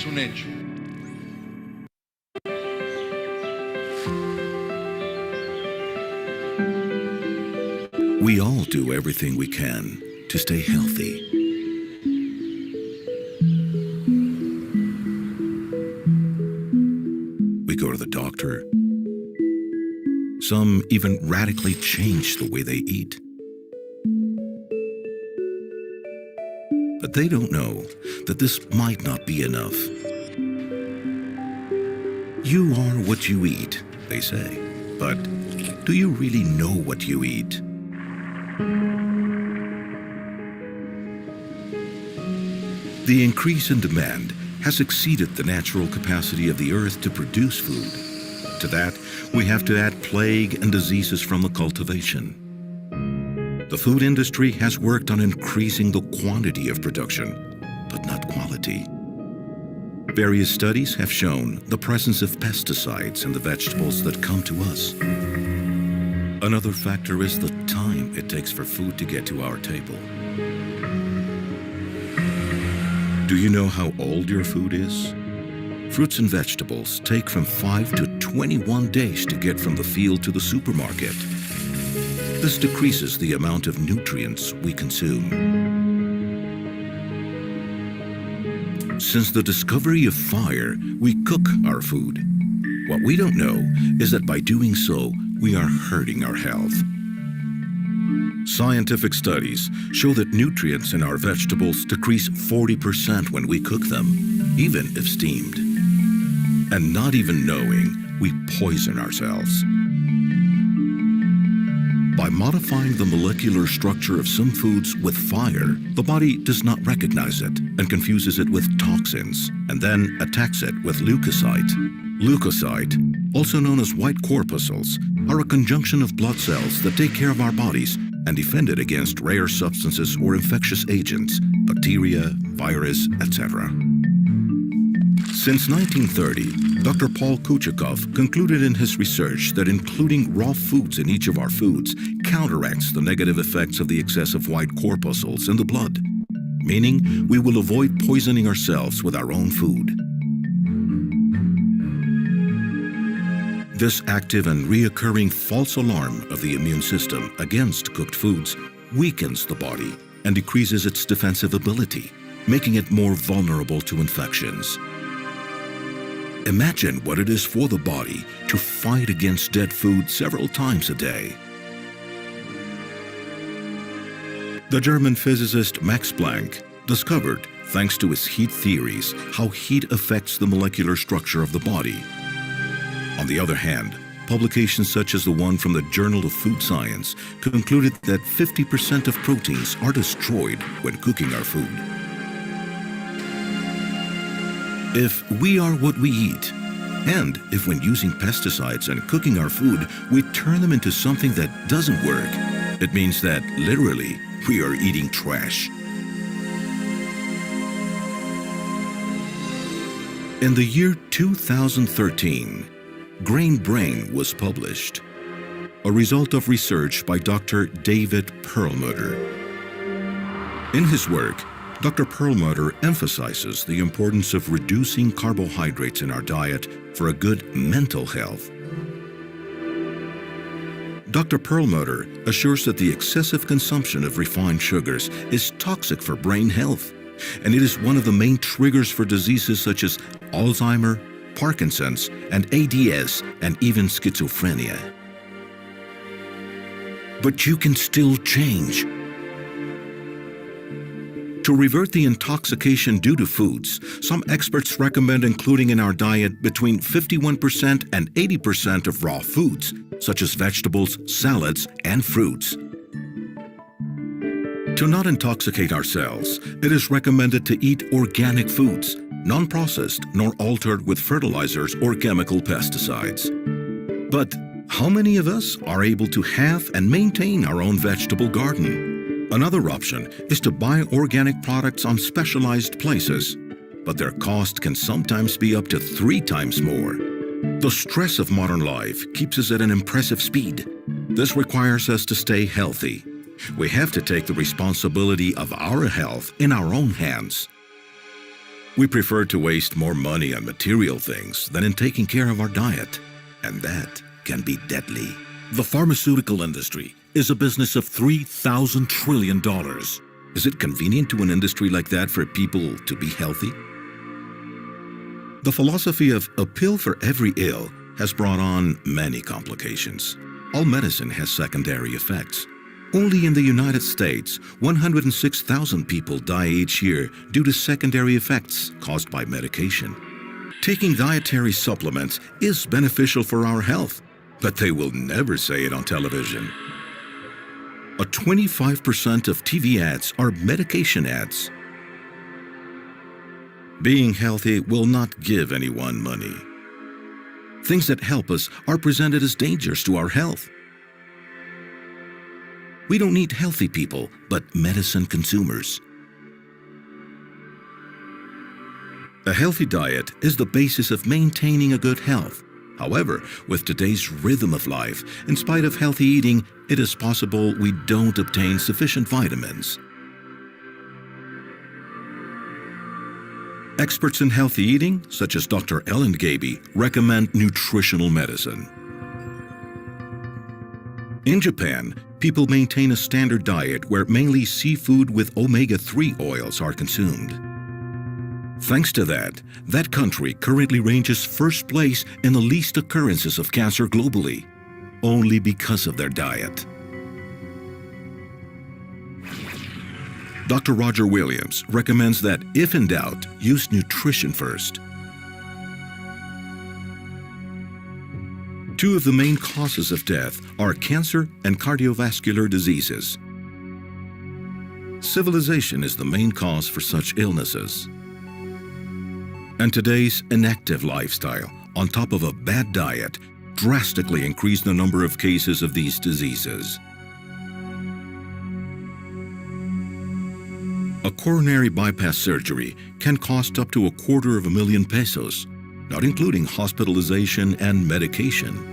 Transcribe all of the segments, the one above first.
Es un hecho. We all do everything we can to stay healthy. We go to the doctor. Some even radically change the way they eat. But they don't know that this might not be enough. You are what you eat, they say. But do you really know what you eat? The increase in demand has exceeded the natural capacity of the earth to produce food. To that, we have to add plague and diseases from the cultivation. The food industry has worked on increasing the quantity of production, but not quality. Various studies have shown the presence of pesticides in the vegetables that come to us. Another factor is the time it takes for food to get to our table. Do you know how old your food is? Fruits and vegetables take from 5 to 21 days to get from the field to the supermarket. This decreases the amount of nutrients we consume. Since the discovery of fire, we cook our food. What we don't know is that by doing so, we are hurting our health. Scientific studies show that nutrients in our vegetables decrease 40% when we cook them, even if steamed. And not even knowing, we poison ourselves. By modifying the molecular structure of some foods with fire, the body does not recognize it and confuses it with toxins, and then attacks it with leukocyte. Leukocyte, also known as white corpuscles, are a conjunction of blood cells that take care of our bodies and defend it against rare substances or infectious agents, bacteria, virus, etc. Since 1930, Dr. Paul Kuchikov concluded in his research that including raw foods in each of our foods counteracts the negative effects of the excessive white corpuscles in the blood, meaning we will avoid poisoning ourselves with our own food. This active and reoccurring false alarm of the immune system against cooked foods weakens the body and decreases its defensive ability, making it more vulnerable to infections. Imagine what it is for the body to fight against dead food several times a day. The German physicist Max Planck discovered, thanks to his heat theories, how heat affects the molecular structure of the body. On the other hand, publications such as the one from the Journal of Food Science concluded that 50% of proteins are destroyed when cooking our food. If we are what we eat, and if when using pesticides and cooking our food, we turn them into something that doesn't work, it means that literally we are eating trash. In the year 2013, Grain Brain was published, a result of research by Dr. David Perlmutter. In his work, Dr. Perlmutter emphasizes the importance of reducing carbohydrates in our diet for a good mental health. Dr. Perlmutter assures that the excessive consumption of refined sugars is toxic for brain health, and it is one of the main triggers for diseases such as Alzheimer's, Parkinson's, and ADS, and even schizophrenia. But you can still change. To revert the intoxication due to foods, some experts recommend including in our diet between 51% and 80% of raw foods, such as vegetables, salads, and fruits. To not intoxicate ourselves, it is recommended to eat organic foods, non-processed nor altered with fertilizers or chemical pesticides. But how many of us are able to have and maintain our own vegetable garden? Another option is to buy organic products on specialized places, but their cost can sometimes be up to 3 times more. The stress of modern life keeps us at an impressive speed. This requires us to stay healthy. We have to take the responsibility of our health in our own hands. We prefer to waste more money on material things than in taking care of our diet, and that can be deadly. The pharmaceutical industry is a business of $3,000 trillion. Is it convenient to an industry like that for people to be healthy? The philosophy of a pill for every ill has brought on many complications. All medicine has secondary effects. Only in the United States, 106,000 people die each year due to secondary effects caused by medication. Taking dietary supplements is beneficial for our health, but they will never say it on television. 25% of TV ads are medication ads. Being healthy will not give anyone money. Things that help us are presented as dangers to our health. We don't need healthy people, but medicine consumers. A healthy diet is the basis of maintaining a good health. However, with today's rhythm of life, in spite of healthy eating, it is possible we don't obtain sufficient vitamins. Experts in healthy eating, such as Dr. Ellen Gaby, recommend nutritional medicine. In Japan, people maintain a standard diet where mainly seafood with omega-3 oils are consumed. Thanks to that country currently ranges first place in the least occurrences of cancer globally, only because of their diet. Dr. Roger Williams recommends that, if in doubt, use nutrition first. Two of the main causes of death are cancer and cardiovascular diseases. Civilization is the main cause for such illnesses. And today's inactive lifestyle, on top of a bad diet, drastically increased the number of cases of these diseases. A coronary bypass surgery can cost up to $250,000 pesos, not including hospitalization and medication.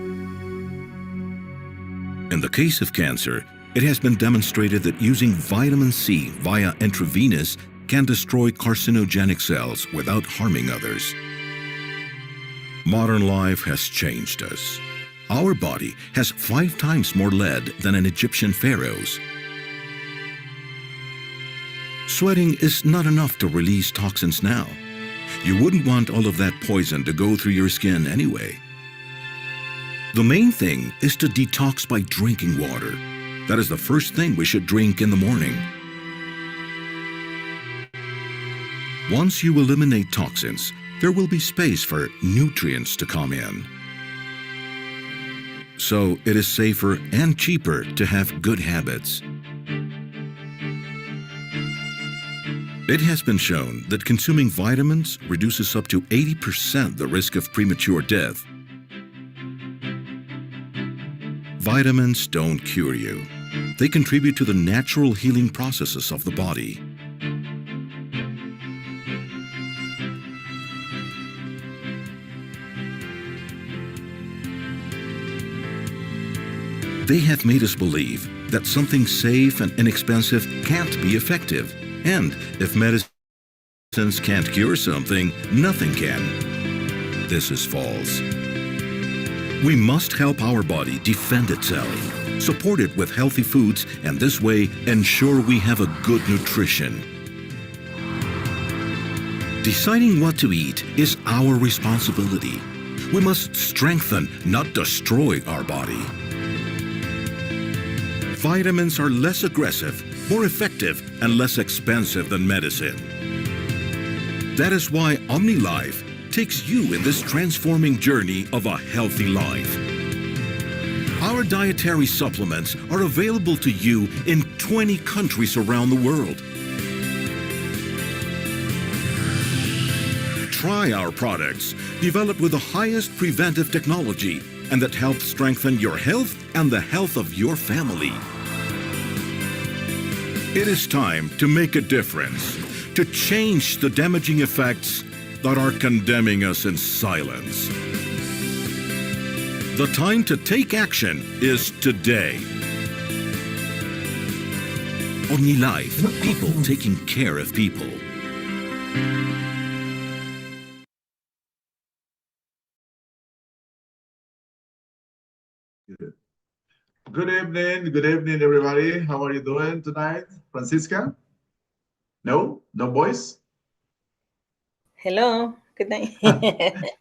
In the case of cancer, it has been demonstrated that using vitamin C via intravenous can destroy carcinogenic cells without harming others. Modern life has changed us. Our body has 5 times more lead than an Egyptian pharaoh's. Sweating is not enough to release toxins now. You wouldn't want all of that poison to go through your skin anyway. The main thing is to detox by drinking water. That is the first thing we should drink in the morning. Once you eliminate toxins, there will be space for nutrients to come in. So it is safer and cheaper to have good habits. It has been shown that consuming vitamins reduces up to 80% the risk of premature death. Vitamins don't cure you. They contribute to the natural healing processes of the body. They have made us believe that something safe and inexpensive can't be effective. And if medicines can't cure something, nothing can. This is false. We must help our body defend itself, support it with healthy foods, and this way ensure we have a good nutrition. Deciding what to eat is our responsibility. We must strengthen, not destroy our body. Vitamins are less aggressive, more effective, and less expensive than medicine. That is why OmniLife takes you in this transforming journey of a healthy life. Our dietary supplements are available to you in 20 countries around the world. Try our products, developed with the highest preventive technology, and that helps strengthen your health and the health of your family. It is time to make a difference, to change the damaging effects that are condemning us in silence. The time to take action is today. OmniLife, people taking care of people. Good. Good evening, everybody. How are you doing tonight, Francisca? No, no voice. Hello, good night.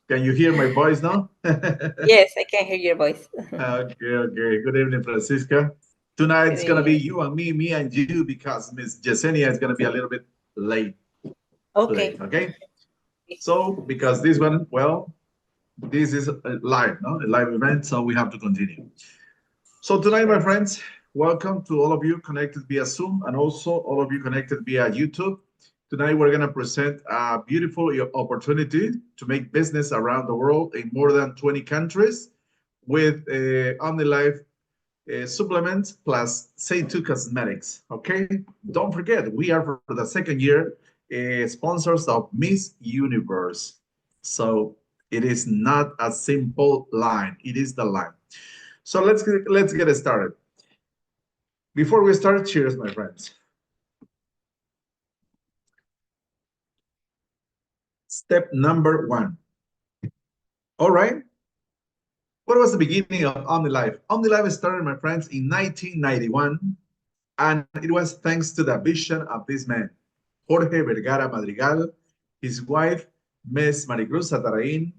Can you hear my voice now? Yes, I can hear your voice. Okay. Good evening, Francisca. Tonight Good it's gonna be evening. you and me and you, because Miss Yesenia is gonna be a little bit late today. Okay. Okay. So because this one, well, this is a live, no, a live event, so we have to continue. So tonight, my Sure. friends, welcome to all of you connected via Zoom and also all of you connected via YouTube. Tonight, we're going to present a beautiful opportunity to make business around the world in more than 20 countries with OmniLife supplements plus Say2 Cosmetics. Okay, don't forget, we are for the second year sponsors of Miss Universe. So it is not a simple line, it is the line. So let's get started. Before we start, cheers, my friends. Step number one. All right. What was the beginning of OmniLife? OmniLife started, my friends, in 1991, and it was thanks to the vision of this man, Jorge Vergara Madrigal, his wife, Ms. Maricruz Satarain.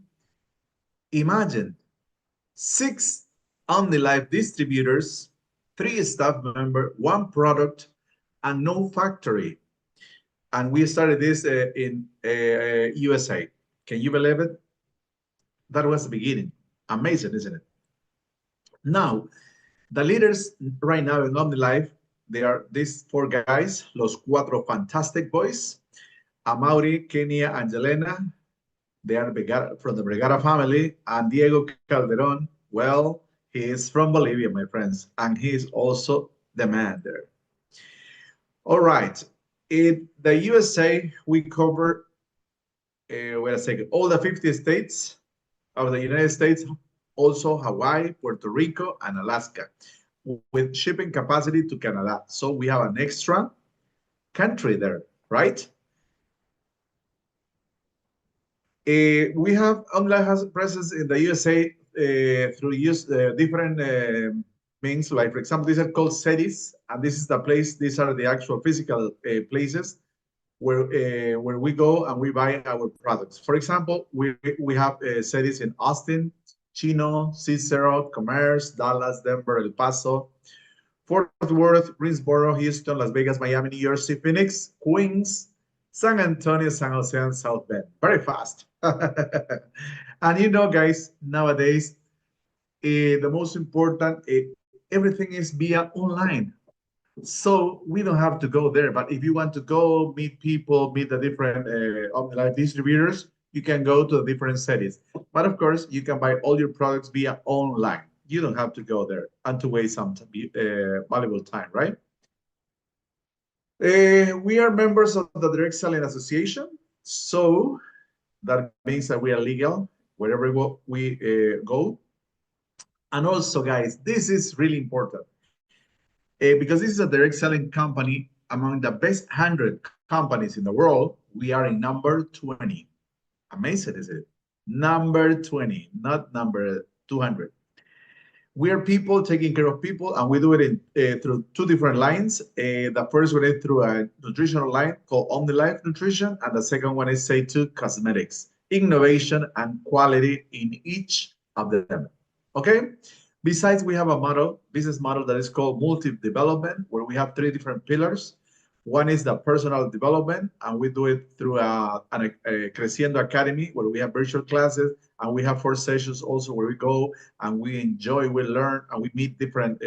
Imagine 6 OmniLife distributors, 3 staff members, 1 product, and no factory. And we started this in USA. Can you believe it? That was the beginning. Amazing, isn't it? Now, the leaders right now in OmniLife, they are these 4 guys, Los Cuatro Fantastic Boys, Amaury, Kenia, and Jelena. They are from the Vergara family. And Diego Calderon, well, he is from Bolivia, my friends, and he is also the man there. All right. In the USA, we cover wait a second, all the 50 states of the United States, also Hawaii, Puerto Rico, and Alaska, with shipping capacity to Canada. So we have an extra country there, right? We have online has presence in the USA through different means. Like, for example, these are called cities, and this is the place. These are the actual physical places where we go and we buy our products. For example, we have cities in Austin, Chino, Cicero, Commerce, Dallas, Denver, El Paso, Fort Worth, Greensboro, Houston, Las Vegas, Miami, New Jersey, Phoenix, Queens, San Antonio, San Jose, and South Bend. Very fast. And you know, guys, nowadays, the most important, everything is via online. So we don't have to go there. But if you want to go meet people, meet the different online distributors, you can go to the different cities. But of course, you can buy all your products via online. You don't have to go there and to waste some valuable time, right? We are members of the Direct Selling Association. So that means that we are legal wherever we go. And also, guys, this is really important. Because this is a direct selling company among the best 100 companies in the world, we are in number 20. Amazing, is it? Number 20, not number 200. We are people taking care of people, and we do it through 2 different lines. The first one is through a nutritional line called OmniLife Nutrition, and the second one is Say2 Cosmetics, innovation and quality in each of them. Okay? Besides, we have a business model that is called multi-development, where we have 3 different pillars. One is the personal development, and we do it through a Creciendo Academy, where we have virtual classes, and we have 4 sessions also where we go and we enjoy, we learn, and we meet different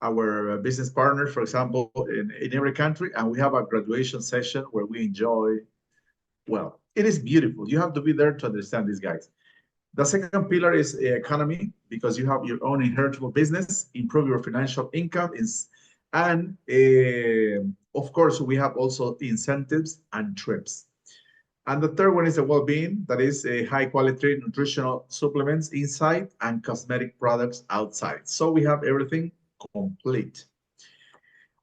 our business partners, for example, in every country, and we have a graduation session where we enjoy. Well, it is beautiful. You have to be there to understand these guys. The second pillar is economy, because you have your own inheritable business, improve your financial income, and of course, we have also incentives and trips. And the third one is the well-being, that is a high-quality nutritional supplements inside and cosmetic products outside. So we have everything complete.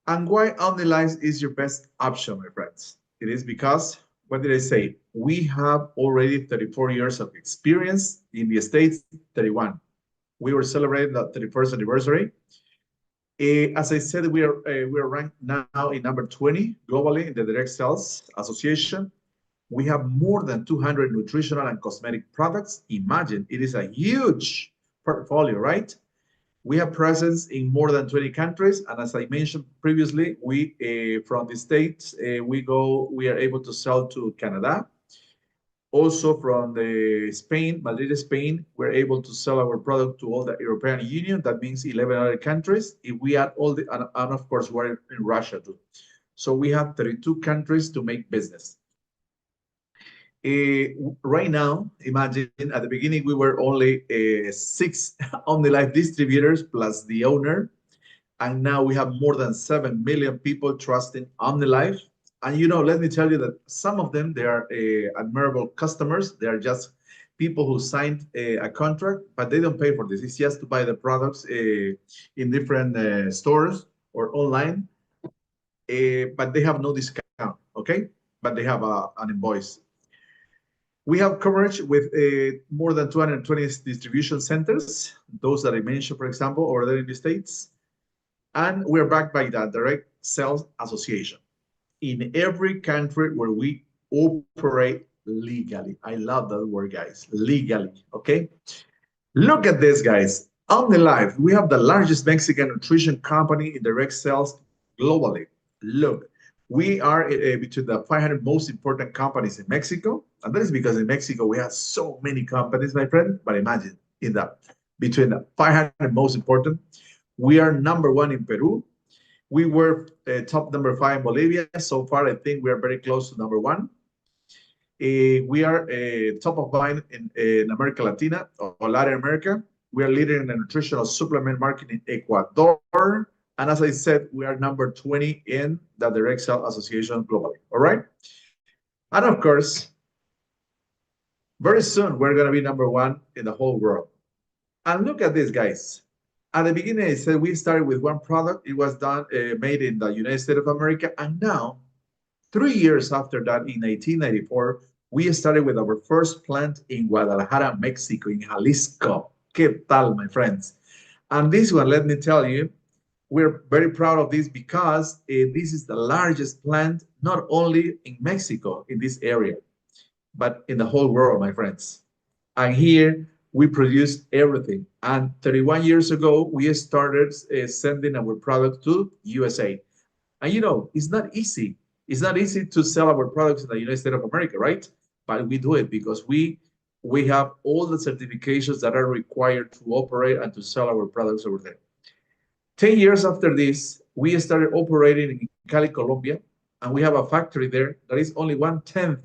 And why OmniLife is your best option, my friends? It is because, what did I say? We have already 34 years of experience in the States, 31. We were celebrating the 31st anniversary. As I said, we are ranked now in number 20 globally in the Direct Sales Association. We have more than 200 nutritional and cosmetic products. Imagine, it is a huge portfolio, right? We have presence in more than 20 countries, and as I mentioned previously, we from the States we are able to sell to Canada. Also from the Spain, Madrid, Spain, we're able to sell our product to all the European Union. That means 11 other countries. If we add all the, and of course, we're in Russia too. So we have 32 countries to make business. Right now, imagine at the beginning, we were only 6 OmniLife distributors plus the owner. And now we have more than 7 million people trusting OmniLife. And let me tell you that some of them, they are admirable customers. They are just people who signed a contract, but they don't pay for this. It's just to buy the products in different stores or online, but they have no discount, okay? But they have an invoice. We have coverage with more than 220 distribution centers, those that I mentioned, for example, over there in the States. And we're backed by the Direct Sales Association in every country where we operate legally. I love that word, guys, legally, okay? Look at this, guys. OmniLife, we have the largest Mexican nutrition company in direct sales globally. Look, we are between the 500 most important companies in Mexico. And that is because in Mexico, we have so many companies, my friend. But imagine, between the 500 most important, we are number 1 in Peru. We were top number 5 in Bolivia. So far, I think we are very close to number 1. We are top of mind in America Latina or Latin America. We are leading in the nutritional supplement market in Ecuador. And as I said, we are number 20 in the Direct Sales Association globally. All right. And of course, very soon, we're going to be number 1 in the whole world. And look at this, guys. At the beginning, I said we started with one product. It was made in the United States of America. And now, 3 years after that, in 1894, we started with our first plant in Guadalajara, Mexico, in Jalisco. ¿Qué tal, my friends? And this one, let me tell you, we're very proud of this because this is the largest plant, not only in Mexico, in this area, but in the whole world, my friends. And here, we produce everything. And 31 years ago, we started sending our product to USA. And it's not easy. It's not easy to sell our products in the United States of America, right? But we do it because we have all the certifications that are required to operate and to sell our products over there. 10 years after this, we started operating in Cali, Colombia, and we have a factory there that is only 1/10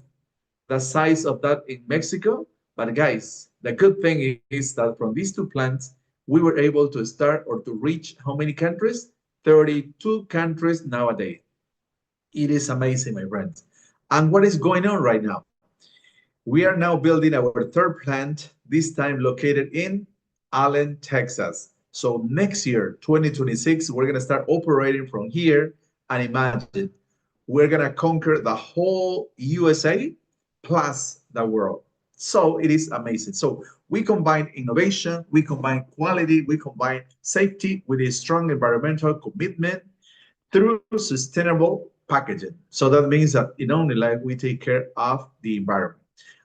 the size of that in Mexico. But guys, the good thing is that from these 2 plants, we were able to start or to reach how many countries? 32 countries nowadays. It is amazing, my friends. And what is going on right now? We are now building our 3rd plant, this time located in Allen, Texas. So next year, 2026, we're going to start operating from here. And imagine, we're going to conquer the whole USA plus the world. So it is amazing. So we combine innovation, we combine quality, we combine safety with a strong environmental commitment through sustainable packaging. So that means that in OmniLife, we take care of the environment.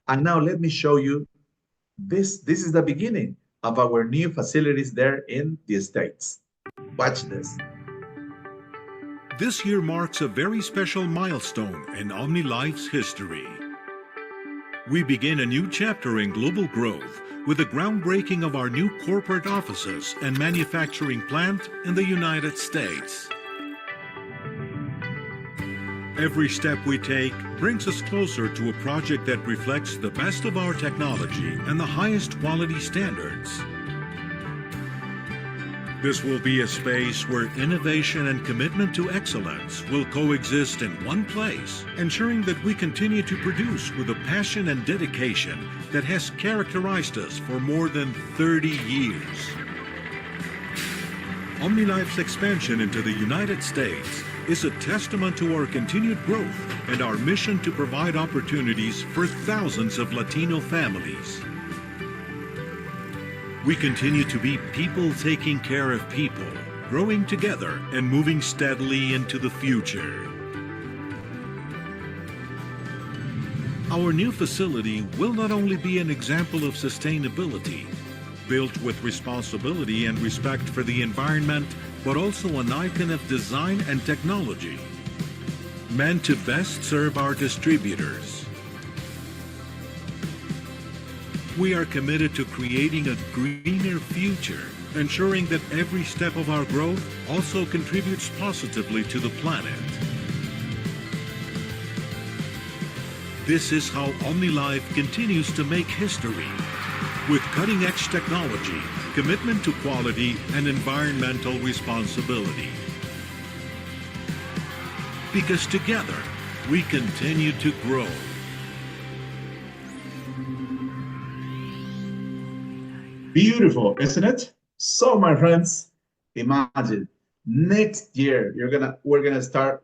And now let me show you this. This is the beginning of our new facilities there in the States. Watch this. This year marks a very special milestone in OmniLife's history. We begin a new chapter in global growth with the groundbreaking of our new corporate offices and manufacturing plant in the United States. Every step we take brings us closer to a project that reflects the best of our technology and the highest quality standards. This will be a space where innovation and commitment to excellence will coexist in one place, ensuring that we continue to produce with the passion and dedication that has characterized us for more than 30 years. OmniLife's expansion into the United States is a testament to our continued growth and our mission to provide opportunities for thousands of Latino families. we continue to be people taking care of people, growing together and moving steadily into the future. Our new facility will not only be an example of sustainability, built with responsibility and respect for the environment, but also an icon of design and technology, meant to best serve our distributors. We are committed to creating a greener future, ensuring that every step of our growth also contributes positively to the planet. This is how OmniLife continues to make history, with cutting-edge technology, commitment to quality, and environmental responsibility. Because together, we continue to grow. Beautiful, isn't it? So, my friends, imagine next year we're gonna start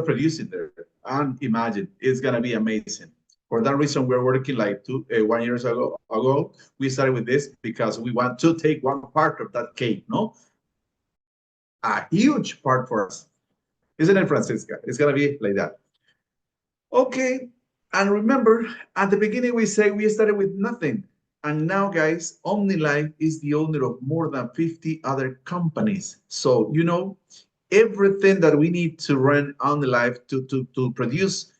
producing there, and imagine it's gonna be amazing. For that reason, we're working like 1 year ago. We started with this because we want to take one part of that cake, no? A huge part for us, isn't it, Francisca? It's gonna be like that. Okay, and remember, at the beginning we say we started with nothing. And now, guys, OmniLife is the owner of more than 50 other companies. So, you know, everything that we need to run OmniLife to produce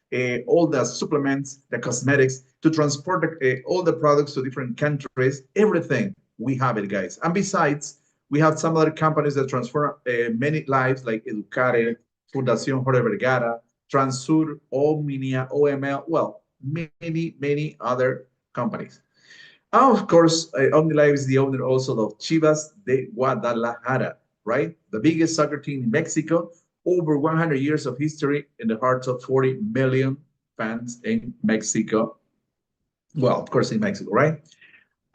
all the supplements, the cosmetics, to transport all the products to different countries, everything, we have it, guys. And besides, we have some other companies that transform many lives, like Educare, Fundación Jorge Vergara, Transur, Omnia, OML, well, many other companies. And of course, OmniLife is the owner also of Chivas de Guadalajara, right? The biggest soccer team in Mexico, over 100 years of history in the hearts of 40 million fans in Mexico. Well, of course, in Mexico, right?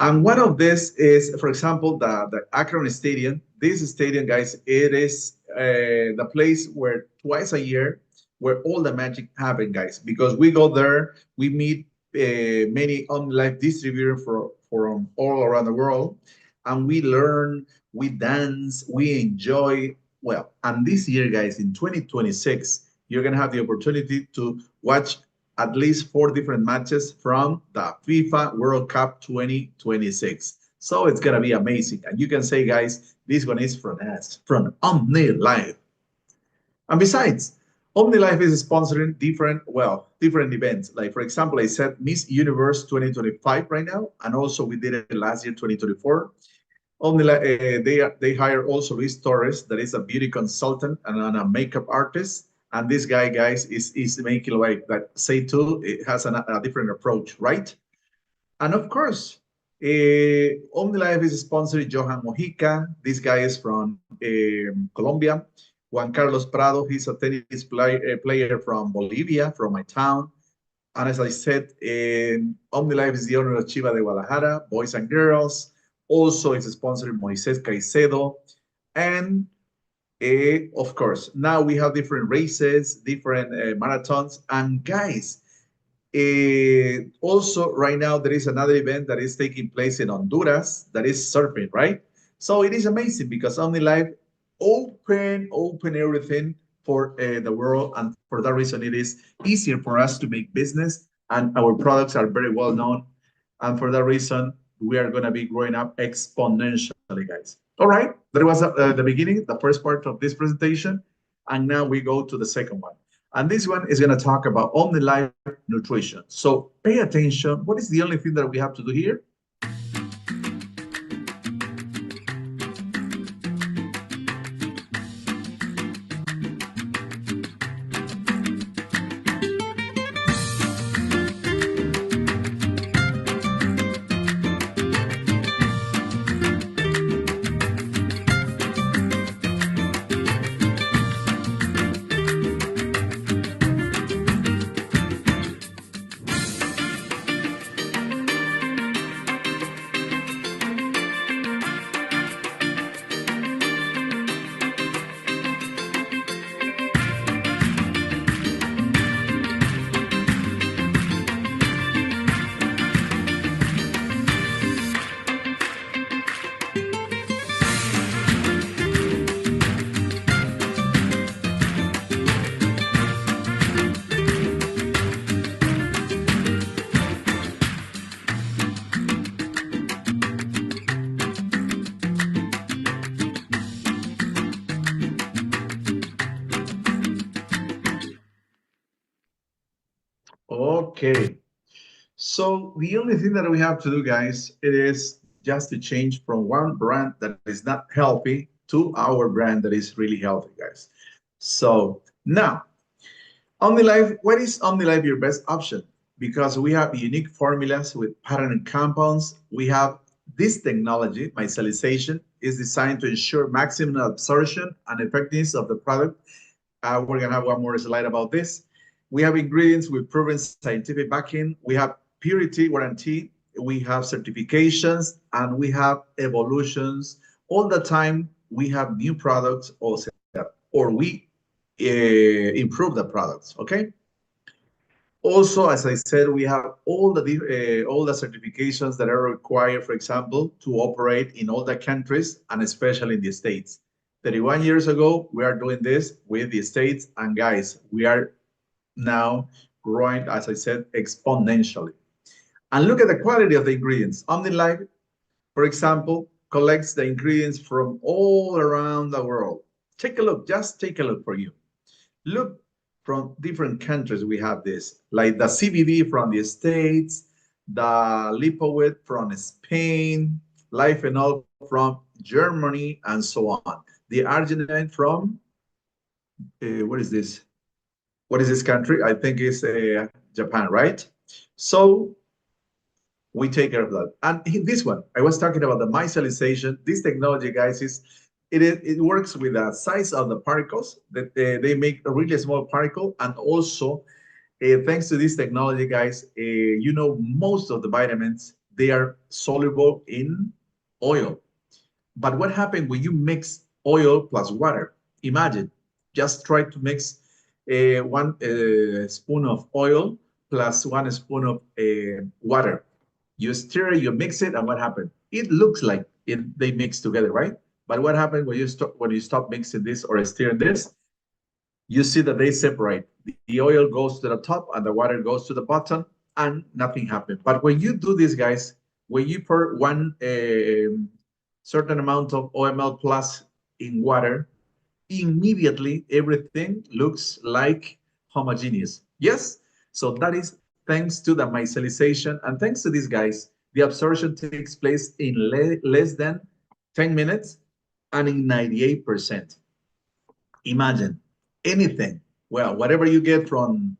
And one of this is, for example, the Akron Stadium. This stadium, guys, it is the place where twice a year, where all the magic happens, guys, because we go there, we meet many OmniLife distributors from all around the world, and we learn, we dance, we enjoy. Well, and this year, guys, in 2026, you're gonna have the opportunity to watch at least 4 different matches from the FIFA World Cup 2026. So it's gonna be amazing. And you can say, guys, this one is from us, from OmniLife. And besides, OmniLife is sponsoring different events. Like, for example, I said Miss Universe 2025 right now, and also we did it last year, 2024. OmniLife, they hire also Luis Torres, that is a beauty consultant and a makeup artist. And this guy, guys, is making like that. Say too, it has a different approach, right? And of course, OmniLife is sponsoring Johan Mojica. This guy is from Colombia. Juan Carlos Prado, he's a tennis player from Bolivia, from my town. And as I said, OmniLife is the owner of Chivas de Guadalajara, boys and girls. Also, it's sponsoring Moises Caicedo. And of course, now we have different races, different marathons. And guys, also right now, there is another event that is taking place in Honduras, that is surfing, right? So it is amazing because OmniLife open everything for the world, and for that reason it is easier for us to make business, and our products are very well known, and for that reason we are going to be growing up exponentially, guys. All right, that was the beginning, the first part of this presentation, and now we go to the second one, and this one is going to talk about OmniLife nutrition. So pay attention. What is the only thing that we have to do here? Okay. So the only thing that we have to do, guys, it is just to change from one brand that is not healthy to our brand that is really healthy, guys. So now, OmniLife, what is OmniLife your best option? Because we have unique formulas with patented compounds. We have this technology, micellization, is designed to ensure maximum absorption and effectiveness of the product. We're gonna have one more slide about this. We have ingredients with proven scientific backing. We have purity warranty. We have certifications, and we have evolutions. All the time, we have new products also, or we improve the products. Okay. Also, as I said, we have all the certifications that are required, for example, to operate in all the countries and especially in the States. 31 years ago, we are doing this with the States, and guys, we are now growing, as I said, exponentially. And look at the quality of the ingredients. OmniLife, for example, collects the ingredients from all around the world. Take a look, just take a look for you. Look, from different countries, we have this, like the CBD from the States, the Lipowet from Spain, Lifenol from Germany, and so on. The Arginine from, what is this? What is this country? I think it's Japan, right? So we take care of that. And this one, I was talking about the micellization. This technology, guys, it works with the size of the particles that they make a really small particle. And also, thanks to this technology, guys, you know, most of the vitamins, they are soluble in oil. But what happens when you mix oil plus water? Imagine, just try to mix one spoon of oil plus 1 spoon of water. You stir, you mix it, and what happened? It looks like they mix together, right? But what happens when you stop mixing this or stirring this? You see that they separate. The oil goes to the top and the water goes to the bottom, and nothing happened. But when you do this, guys, when you pour one certain amount of OML plus in water, immediately everything looks like homogeneous. Yes? So that is thanks to the micellization, and thanks to these guys, the absorption takes place in less than 10 minutes and in 98%. Imagine anything, well, whatever you get from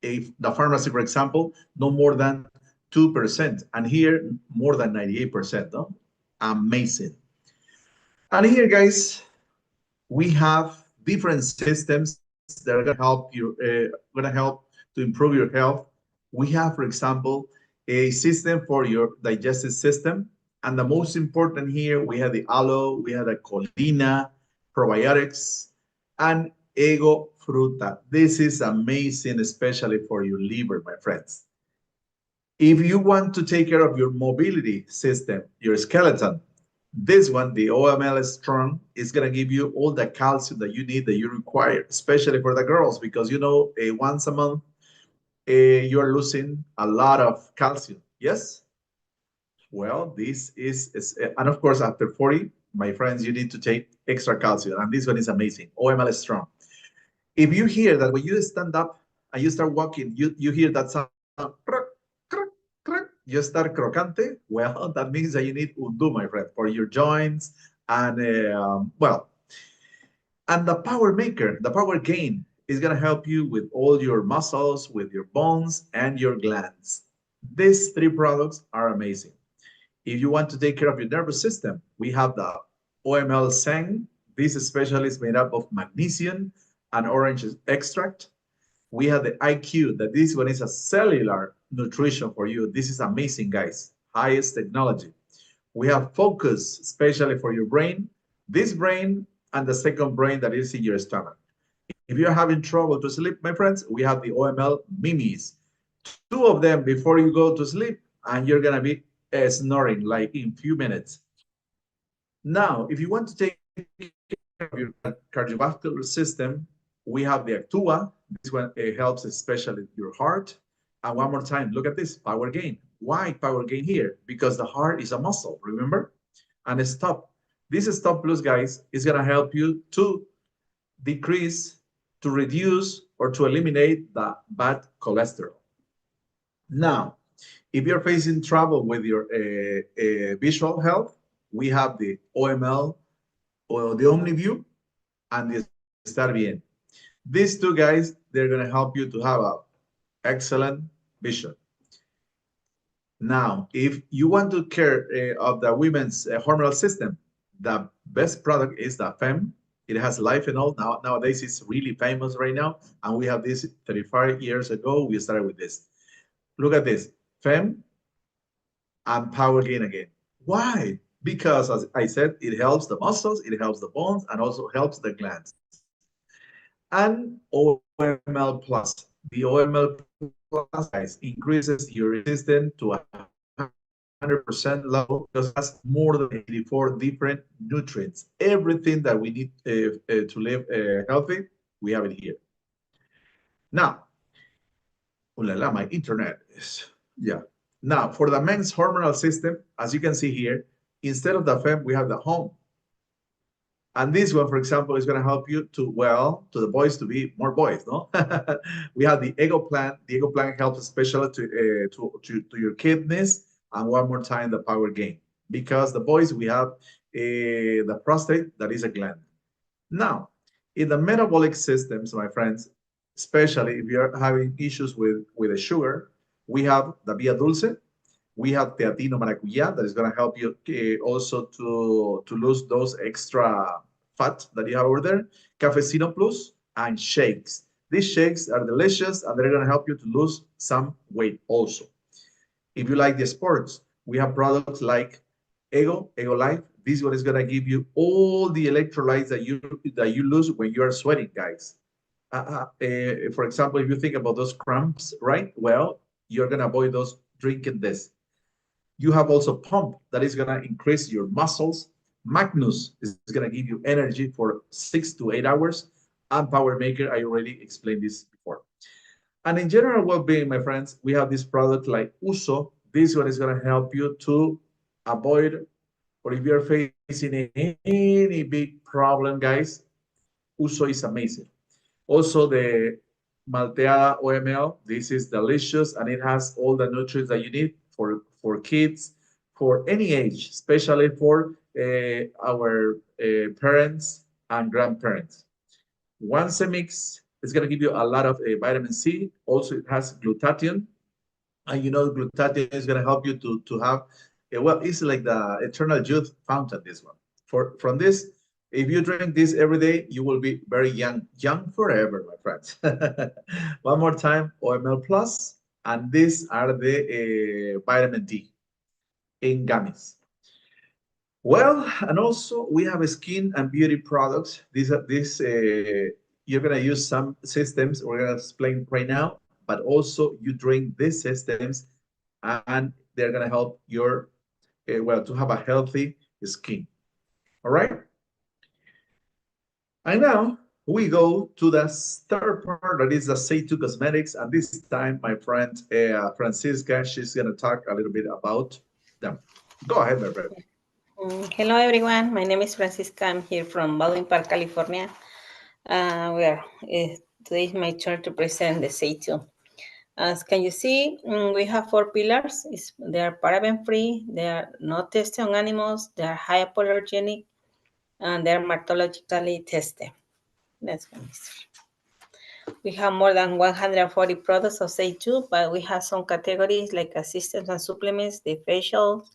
the pharmacy, for example, no more than 2%, and here more than 98%. No? Amazing. And here, guys, we have different systems that are going to help you, to improve your health. We have, for example, a system for your digestive system. And the most important here, we have the aloe, we have the colina, probiotics, and Ego Fruta. This is amazing, especially for your liver, my friends. If you want to take care of your mobility system, your skeleton, this one, the OML Strong, is going to give you all the calcium that you need, that you require, especially for the girls, because, you know, once a month, you are losing a lot of calcium. Yes? Well, this is, and of course, after 40, my friends, you need to take extra calcium. And this one is amazing. OML Strong. If you hear that when you stand up and you start walking, you hear that sound, you start crocante, well, that means that you need undo, my friend, for your joints. And well, and the Power Maker, the Power Gain, is going to help you with all your muscles, with your bones, and your glands. These three products are amazing. If you want to take care of your nervous system, we have the OML Seng. This especially is made up of magnesium and orange extract. We have the IQ, that this one is a cellular nutrition for you. This is amazing, guys. Highest technology. We have Focus, especially for your brain. This brain and the second brain that is in your stomach. If you're having trouble to sleep, my friends, we have the OML Mimis. 2 of them before you go to sleep, and you're going to be snoring like in few minutes. Now, if you want to take care of your cardiovascular system, we have the Actua. This one helps especially your heart. And one more time, look at this, Power Gain. Why Power Gain here? Because the heart is a muscle, remember? And Stop. This Stop Plus, guys, is going to help you to decrease, to reduce, or to eliminate the bad cholesterol. Now, if you're facing trouble with your visual health, we have the OML or the OmniView and the Estar Bien. These two guys, they're going to help you to have a excellent vision. Now, if you want to care of the women's hormonal system, the best product is the FEM. It has Lifenol. Nowadays, it's really famous right now. And we have this 35 years ago. We started with this. Look at this. FEM and Power Gain again. Why? Because, as I said, it helps the muscles, it helps the bones, and also helps the glands. And OML Plus. The OML Plus, guys, increases your resistance to 100% level because it has more than 84 different nutrients. Everything that we need to live healthy, we have it here. Now, my internet is, yeah. Now, for the men's hormonal system, as you can see here, instead of the FEM, we have the HOME. And this one, for example, is going to help you to, well, to the boys to be more boys, no? We have the Ego Plan. The Ego Plan helps especially to your kidneys, and one more time, the Power Gain. Because the boys, we have the prostate, that is a gland. Now, in the metabolic systems, my friends, especially if you're having issues with the sugar, we have the Via Dulce. We have Teatino Maracuya that is going to help you also to lose those extra fat that you have over there. Cafecino Plus and shakes. These shakes are delicious and they're going to help you to lose some weight also. If you like the sports, we have products like Ego Life. This one is going to give you all the electrolytes that you lose when you are sweating, guys. For example, if you think about those cramps, right? Well, you're going to avoid those drinking this. You have also Pump that is going to increase your muscles. Magnus is going to give you energy for 6 to 8 hours. And Power Maker, I already explained this before. And in general well-being, my friends, we have this product like Uso. This one is going to help you to avoid, or if you're facing any big problem, guys, Uso is amazing. Also, the Malteada OML, this is delicious, and it has all the nutrients that you need for kids, for any age, especially for our parents and grandparents. One Semix is going to give you a lot of vitamin C. Also, it has glutathione. And you know, glutathione is going to help you to have, well, it's like the eternal youth fountain, this one. From this, if you drink this every day, you will be very young forever, my friends. One more time, OML Plus. And these are the vitamin D in gummies. Well, and also we have skin and beauty products. You're going to use some systems we're going to explain right now, but also you drink these systems and they're going to help your, to have a healthy skin. All right. And now we go to the third part, that is the Say2 Cosmetics. And this time, my friend Francisca, she's going to talk a little bit about them. Go ahead, my friend. Hello, everyone. My name is Francisca. I'm here from Baldwin Park, California. Today is my turn to present the Say2. As can you see, we have 4 pillars. They are paraben-free, they are not tested on animals, they are hypoallergenic, and they're dermatologically tested. That's one. We have more than 140 products of Say2, but we have some categories like systems and supplements, the facials,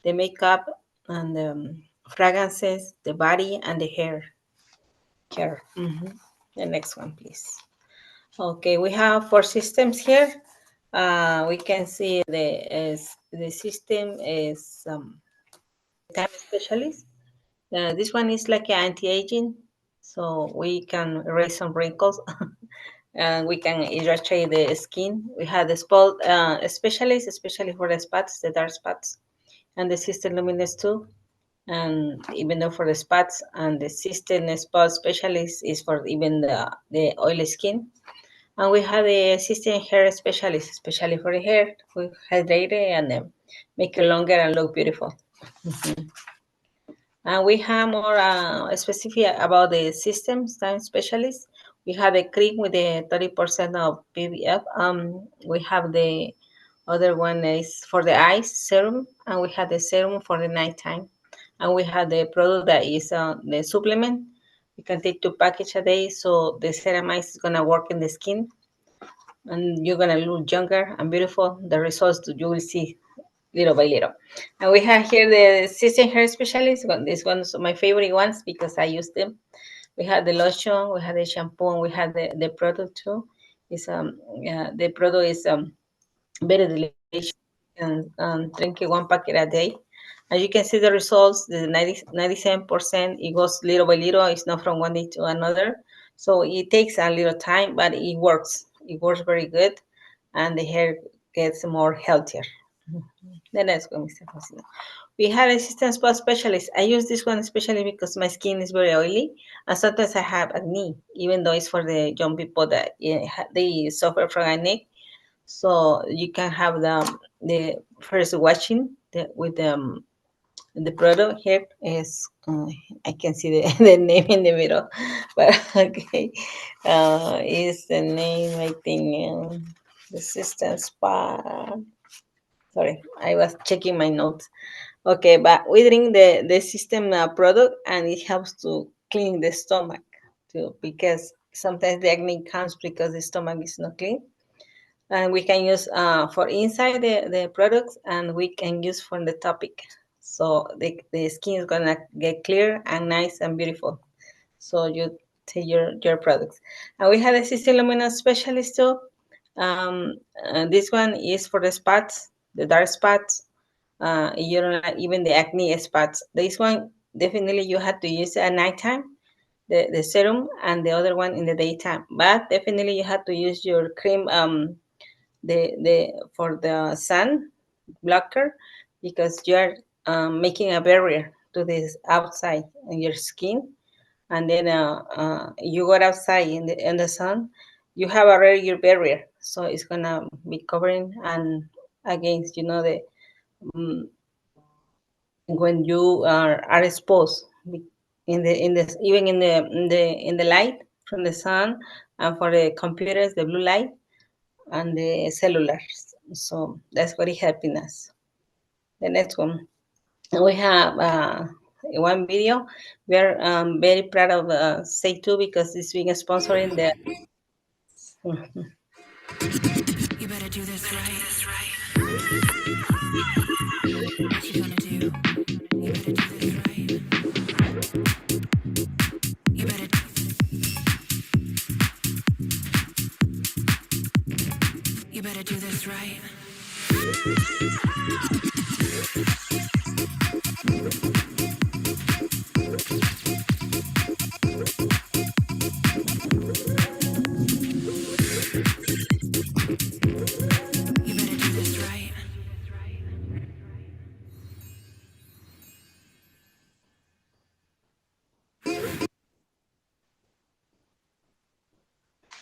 the makeup, and the fragrances, the body, and the hair care. The next one, please. Okay, we have 4 systems here. We can see the system is time specialist. This one is like an anti-aging, so we can erase some wrinkles and we can irritate the skin. We have the spot specialist, especially for the spots, the dark spots, and the System Luminous too. And even though for the spots, and the System Spot Specialist is for even the oily skin. And we have the System Hair Specialist, especially for the hair, we hydrate it and make it longer and look beautiful. And we have more specific about the Systems Time Specialist. We have the cream with the 30% of PVF. We have the Other one is for the eyes serum, and we have the serum for the nighttime. And we have the product that is the supplement. You can take 2 packages a day, so the ceramide is gonna work in the skin, and you're gonna look younger and beautiful. The results you will see little by little. And we have here the System Hair Specialist. This one's my favorite ones because I use them. We have the lotion, we have the shampoo, and we have the product too. It's the product is very delicious, and drink it 1 packet a day. As you can see the results, the 97%, it goes little by little. It's not from one day to another. So it takes a little time, but it works. It works very good, and the hair gets more healthier. The next one, Mr. Faustino. We have a system spa specialist. I use this one especially because my skin is very oily, and sometimes I have acne, even though it's for the young people that they suffer from acne. So you can have the first washing with the product. Here is I can see the, the name in the middle, but okay, is the name, I think, the system spa. Sorry, I was checking my notes. Okay, but we drink the system product, and it helps to clean the stomach too, because sometimes the acne comes because the stomach is not clean. And we can use for inside the products, and we can use from the topic. So the skin is gonna get clear and nice and beautiful. So you take your products. And we have a system luminous specialist too. This one is for the spots, the dark spots. You don't like even the acne spots. This one definitely you have to use at nighttime, the serum, and the other one in the daytime. But definitely you have to use your cream the for the sun blocker, because you are making a barrier to this outside in your skin. And then you go outside in the sun, you have already your barrier, so it's gonna be covering and against, the when you are exposed in the even in the light from the sun, and for the computers, the blue light and the cellulars. So that's what is helping us. The next one, we have one video. We are very proud of Say2 because it's being sponsoring the. You better do this right. What you gonna do? You better do this right. You better. You better do this right. You better do this right.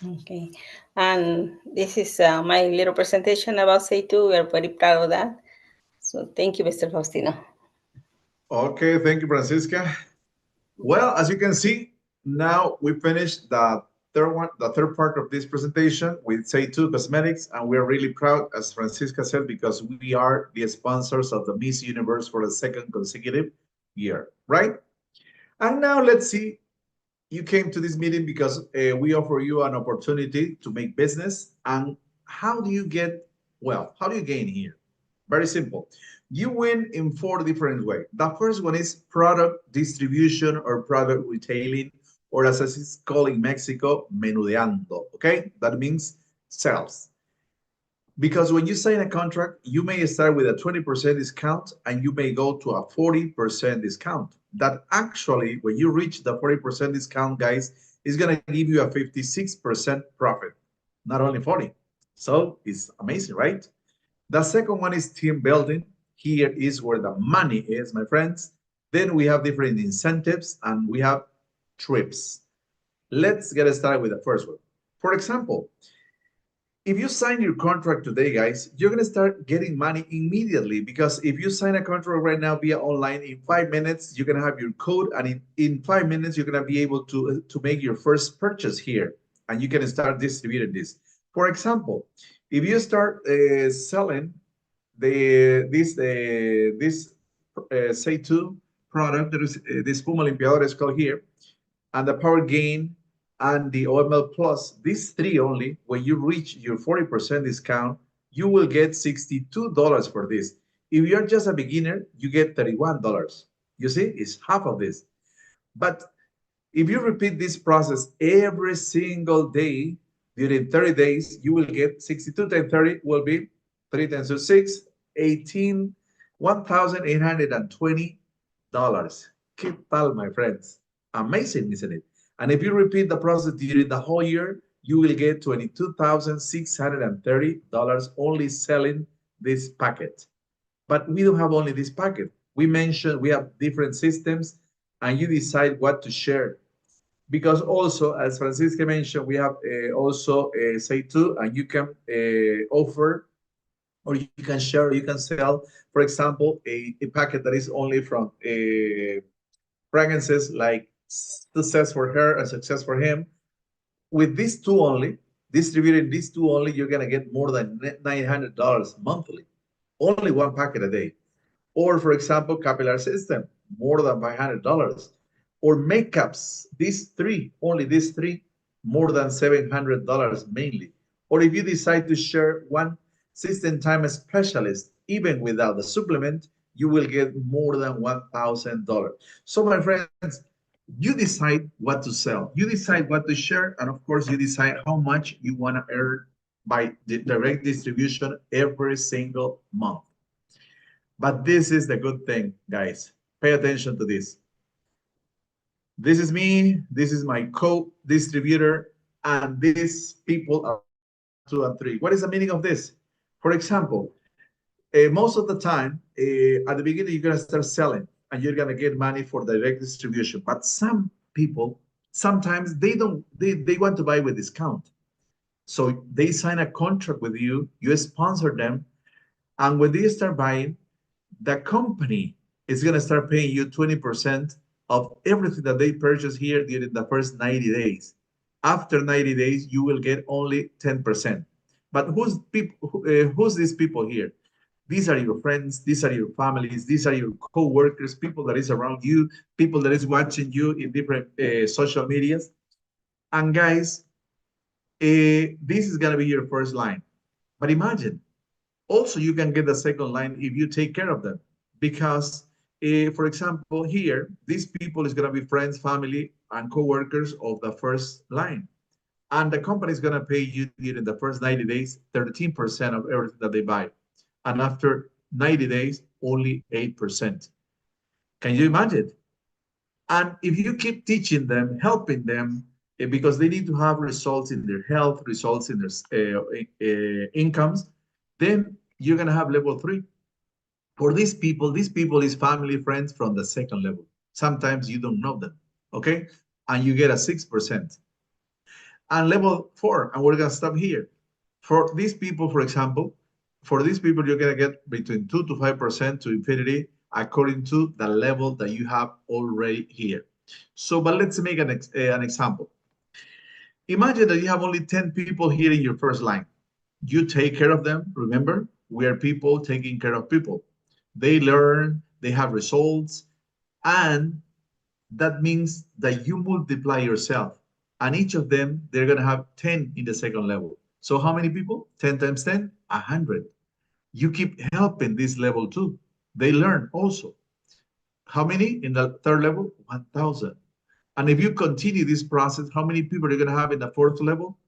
Okay, and this is my little presentation about Say2. We are very proud of that. So thank you, Mr. Faustino. Okay, thank you, Francisca. Well, as you can see, now we finished the third part of this presentation with Say2 Cosmetics, and we're really proud, as Francisca said, because we are the sponsors of the Miss Universe for the second consecutive year, right? And now let's see, you came to this meeting because we offer you an opportunity to make business. And how do you gain here? Very simple. You win in 4 different ways. The first one is product distribution or product retailing, or as it's called in Mexico, menudeando, okay? That means sales. Because when you sign a contract, you may start with a 20% discount and you may go to a 40% discount. That actually, when you reach the 40% discount, guys, is going to give you a 56% profit, not only 40. So it's amazing, right? The second one is team building. Here is where the money is, my friends. Then we have different incentives and we have trips. Let's get started with the first one. For example, if you sign your contract today, guys, you're going to start getting money immediately, because if you sign a contract right now via online, in 5 minutes, you're going to have your code, and in 5 minutes, you're going to be able to make your first purchase here, and you can start distributing this. For example, If you start selling this Say2 product, there is this Puma Limpiador is called here, and the Power Gain and the OML Plus, these three only, when you reach your 40% discount, you will get $62 for this. If you're just a beginner, you get $31. You see, it's half of this. But if you repeat this process every single day during 30 days, you will get 62 times 30 will be 3 times 6, 18, $1,820. ¿Qué tal, my friends? Amazing, isn't it? And if you repeat the process during the whole year, you will get $22,630 only selling this packet. But we don't have only this packet. We mentioned we have different systems, and you decide what to share. Because also, as Francisca mentioned, we have also Say2, and you can offer, or you can share, you can sell, for example, a packet that is only from fragrances like Success for Her and Success for Him. With these two only, distributing these two only, you're going to get more than $900 monthly. Only one packet a day. Or, for example, Capillary System, more than $500. Or makeups, these three, only these three, more than $700 mainly. Or if you decide to share one System Time Specialist, even without the supplement, you will get more than $1,000. So, my friends, you decide what to sell. You decide what to share. And, of course, you decide how much you want to earn by the direct distribution every single month. But this is the good thing, guys. Pay attention to this. This is me. This is my co-distributor. And these people are 2 and 3. What is the meaning of this? For example, most of the time, at the beginning, you're going to start selling and you're going to get money for direct distribution. But some people, sometimes they want to buy with discount. So they sign a contract with you, you sponsor them, and when they start buying, the company is going to start paying you 20% of everything that they purchase here during the first 90 days. After 90 days, you will get only 10%. But who's these people here? These are your friends, these are your families, these are your co-workers, people that is around you, people that is watching you in different social medias. And guys, this is going to be your first line. But imagine, also you can get the second line if you take care of them. Because, for example, here, these people is going to be friends, family, and co-workers of the first line. And the company is going to pay you during the first 90 days, 13% of everything that they buy. And after 90 days, only 8%. Can you imagine? And if you keep teaching them, helping them, because they need to have results in their health, results in their incomes, then you're going to have level 3. For these people is family, friends from the second level. Sometimes you don't know them, okay? And you get a 6%. And level 4, and we're going to stop here. For these people, for example, for these people, you're going to get between 2 to 5% to infinity according to the level that you have already here. So, but let's make an example. Imagine that you have only 10 people here in your first line. You take care of them. Remember, we are people taking care of people. They learn, they have results, and that means that you multiply yourself. And each of them, they're going to have 10 in the second level. So how many people? 10 times 10, 100. You keep helping this level too. They learn also. How many in the third level? 1,000. And if you continue this process, how many people are you going to have in the fourth level?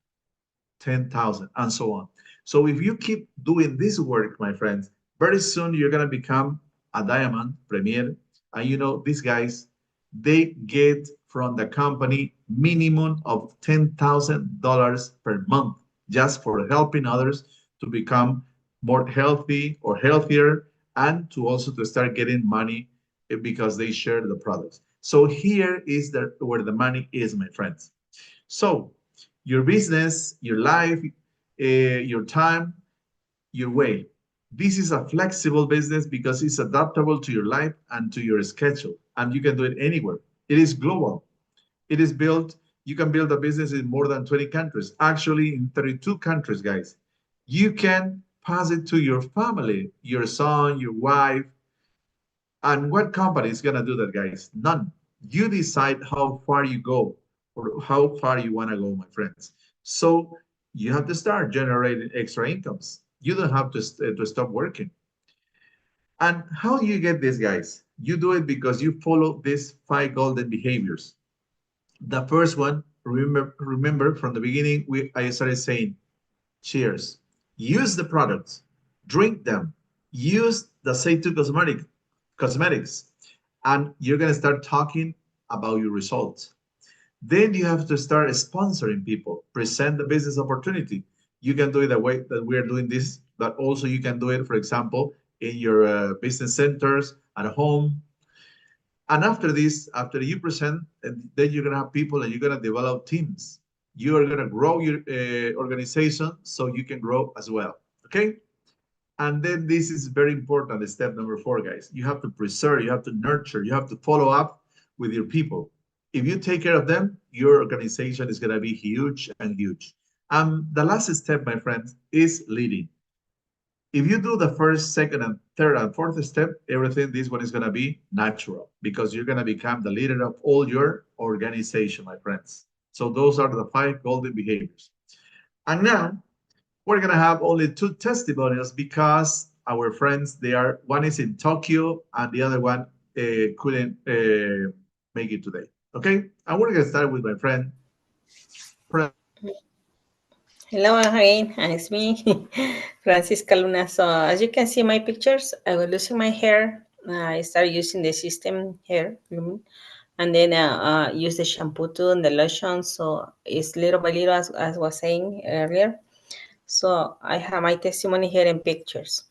10,000, and so on. So if you keep doing this work, my friends, very soon you're going to become a diamond premier. And you know, these guys, they get from the company minimum of $10,000 per month just for helping others to become more healthy or healthier, and to also to start getting money because they share the products. So here is where the money is, my friends. So your business, your life, your time, your way. This is a flexible business because it's adaptable to your life and to your schedule, and you can do it anywhere. It is global. It is built, you can build a business in more than 20 countries, actually in 32 countries, guys. You can pass it to your family, your son, your wife. And what company is going to do that, guys? None. You decide how far you go or how far you want to go, my friends. So you have to start generating extra incomes. You don't have to stop working. And how do you get this, guys? You do it because you follow these 5 golden behaviors. The first one, remember from the beginning, I started saying, cheers. Use the products, drink them, use the Say2 cosmetics, and you're gonna start talking about your results. Then you have to start sponsoring people, present the business opportunity. You can do it the way that we are doing this, but also you can do it, for example, in your business centers, at home. And after this, after you present, and then you're gonna have people and you're gonna develop teams. You are gonna grow your organization so you can grow as well, okay? And then this is very important, step number 4, guys. You have to preserve, you have to nurture, you have to follow up with your people. If you take care of them, your organization is gonna be huge and huge. The last step, my friends, is leading. If you do the first, second, and third, and fourth step, everything, this one is going to be natural because you're going to become the leader of all your organization, my friends. So those are the 5 golden behaviors. And now we're going to have only 2 testimonials because our friends, one is in Tokyo and the other one couldn't make it today. Okay. And we're going to start with my friend. Hello again, and it's me, Francisca Luna. So as you can see my pictures, I was losing my hair. I started using the system hair, and then use the shampoo too and the lotion. So it's little by little, as I was saying earlier. So I have my testimony here in pictures.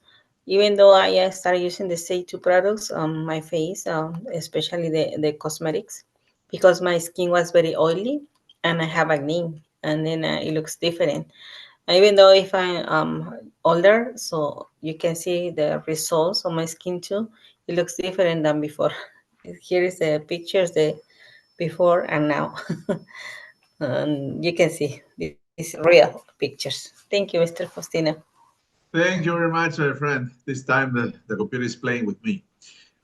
Even though I started using the Say2 products on my face, especially the cosmetics, because my skin was very oily and I have acne, and then it looks different. Even though if I'm older, so you can see the results on my skin too. It looks different than before. Here is the pictures, the before and now. And you can see these real pictures. Thank you, Mr. Faustino. Thank you very much, my friend. This time the computer is playing with me.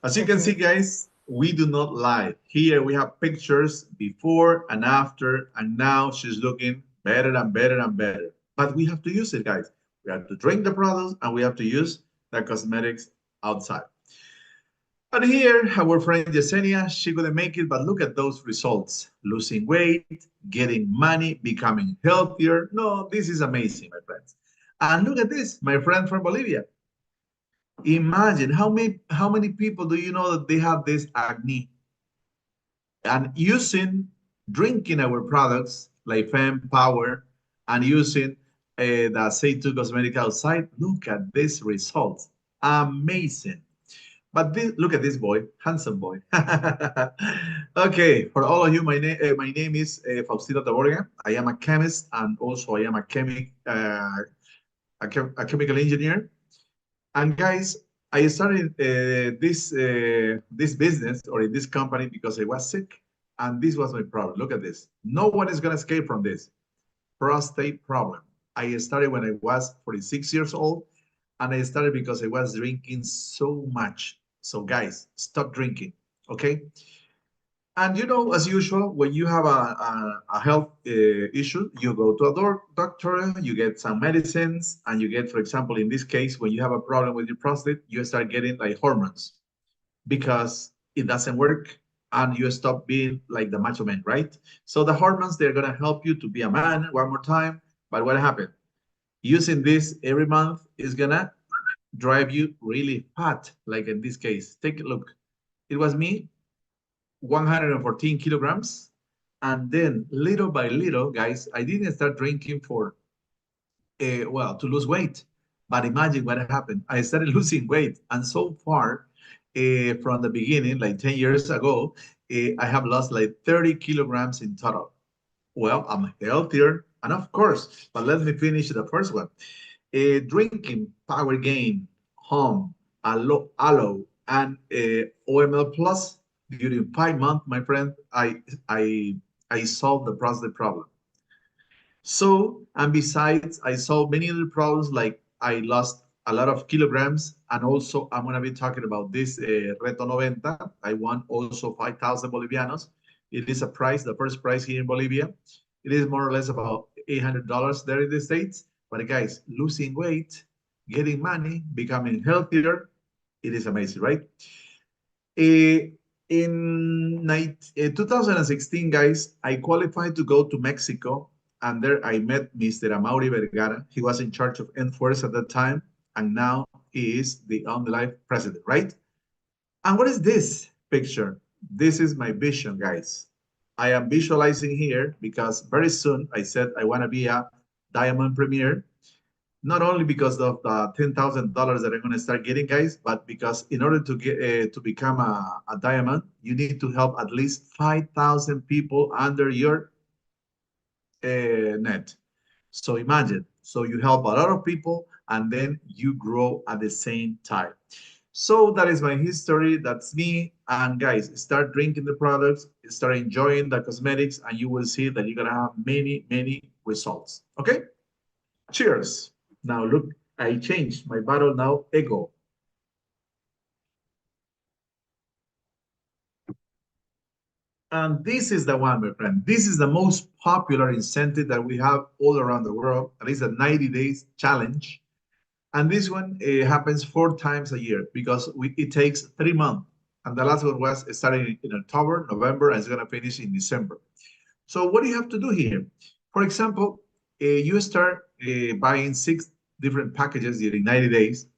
As you can see, guys, we do not lie. Here we have pictures before and after, and now she's looking better and better and better. But we have to use it, guys. We have to drink the products and we have to use the cosmetics outside. And here, our friend Yesenia, she couldn't make it, but look at those results. Losing weight, getting money, becoming healthier. No, this is amazing, my friends. And look at this, my friend from Bolivia. Imagine how many people do you know that they have this acne? And drinking our products like Fem Power and using the Say2 cosmetic outside, look at this results. Amazing. But look at this boy, handsome boy. Okay, for all of you, my name is Faustino Taborga. I am a chemist and also I am a chemical engineer. And guys, I started this business or in this company because I was sick, and this was my problem. Look at this. No one is gonna escape from this prostate problem. I started when I was 46 years old, and I started because I was drinking so much. So guys, stop drinking, okay? And you know, as usual, when you have a health issue, you go to a doctor, you get some medicines, and you get, for example, in this case, when you have a problem with your prostate, you start getting like hormones because it doesn't work and you stop being like the macho man, right? So the hormones, they're gonna help you to be a man one more time. But what happened? Using this every month is gonna drive you really fat, like in this case. Take a look. It was me, 114 kilograms. And then little by little, guys, I didn't start drinking for, to lose weight. But imagine what happened. I started losing weight. And so far, from the beginning, like 10 years ago, I have lost like 30 kilograms in total. Well, I'm healthier. And of course, but let me finish the first one. Drinking Power Gain, Home, Aloe, and OML Plus during 5 months, my friend, I solved the prostate problem. So, and besides, I solved many other problems, like I lost a lot of kilograms, and also I'm going to be talking about this Reto 90. I won also 5,000 Bolivianos. It is a prize, the first prize here in Bolivia. It is more or less about $800 there in the States. But guys, losing weight, getting money, becoming healthier, it is amazing, right? In 2016, guys, I qualified to go to Mexico, and there I met Mr. Amaury Vergara. He was in charge of Enforce at that time, and now he is the On the Life president, right? And what is this picture? This is my vision, guys. I am visualizing here because very soon I said I want to be a Diamond Premier. Not only because of the $10,000 that I'm going to start getting, guys, but because in order to get to become a diamond, you need to help at least 5,000 people under your net. So imagine, so you help a lot of people and then you grow at the same time. So that is my history. That's me. And guys, start drinking the products, start enjoying the cosmetics, and you will see that you're going to have many, many results. Okay? Cheers. Now look, I changed my bottle now, Ego. And this is the one, my friend. This is the most popular incentive that we have all around the world. At least a 90 days challenge. And this one happens 4 times a year because it takes 3 months. And the last one was starting in October, November, and it's going to finish in December. So what do you have to do here? For example, you start buying 6 different packages during 90 days,